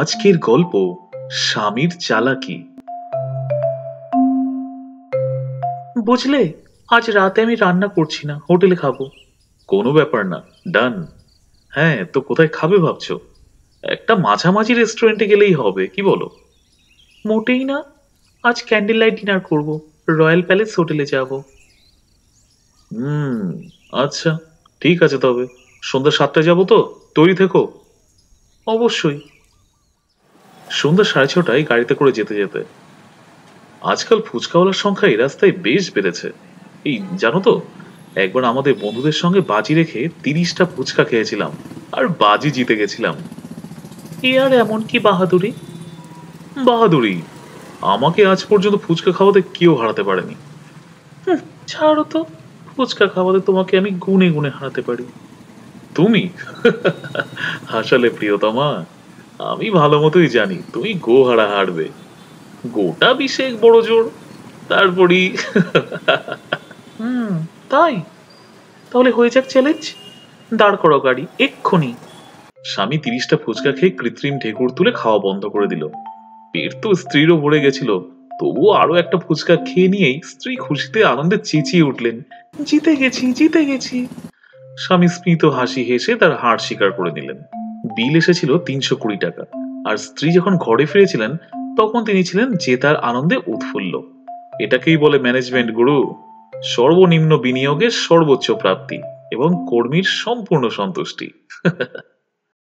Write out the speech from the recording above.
আজকের গল্প স্বামীর চালাকি। বুঝলে, আজ রাতে আমি রান্না করছি না, হোটেলে খাবো। কোনো ব্যাপার না, ডান। হ্যাঁ, তো কোথায় খাবে ভাবছো? একটা মাঝামাঝি রেস্টুরেন্টে গেলেই হবে, কি বলো? মোটেই না, আজ ক্যান্ডেল লাইট ডিনার করব, রয়্যাল প্যালেস হোটেলে যাব। হুম, আচ্ছা, ঠিক আছে তবে। সন্ধ্যা 7টায় যাবো তো, তৈরি থেকো। অবশ্যই। সন্ধ্যা 6:30টায় গাড়িতে করে যেতে যেতে আজকাল ফুচকাওয়ালার সংখ্যা এই রাস্তায় বেশ বেড়েছে। এই জানো তো, একবার আমাদের বন্ধুদের সঙ্গে বাজি রেখে 30টা ফুচকা খেয়েছিলাম, আর বাজি জিতে গেছিলাম। এ আর এমন কি বাহাদুরি? বাহাদুরি? আমাকে আজ পর্যন্ত ফুচকা খাওয়াতে কেউ হারাতে পারেনি। হুঁ, ছাড়ো তো, ফুচকা খাওয়াতে তোমাকে আমি গুনে গুনে হারাতে পারি। তুমি? হাসালে প্রিয়তমা। আমি ভালো মতোই জানি তুমি গোহারা হারবে। গোটা বিশেক বড় জোর। তারপরই হুম, তাই? তাহলে হয়ে যাক চ্যালেঞ্জ। দাঁড় করো গাড়ি, এক্ষুনি। স্বামী 30টা ফুচকা খেয়ে কৃত্রিম ঢেকুর তুলে খাওয়া বন্ধ করে দিল। পেট তো স্ত্রীরও ভরে গেছিল, তবুও আরো একটা ফুচকা খেয়ে নিয়েই স্ত্রী খুশিতে আনন্দে চেঁচিয়ে উঠলেন, জিতে গেছি, জিতে গেছি। স্বামী স্মিত হাসি হেসে তার হার স্বীকার করে নিলেন। বিল এসেছিল 320 টাকা। আর স্ত্রী যখন ঘরে ফিরেছিলেন, তখন তিনি ছিলেন জেতার আনন্দে উৎফুল্ল। এটাকেই বলে ম্যানেজমেন্ট গুরু। সর্বনিম্ন বিনিয়োগের সর্বোচ্চ প্রাপ্তি এবং কর্মীর সম্পূর্ণ সন্তুষ্টি।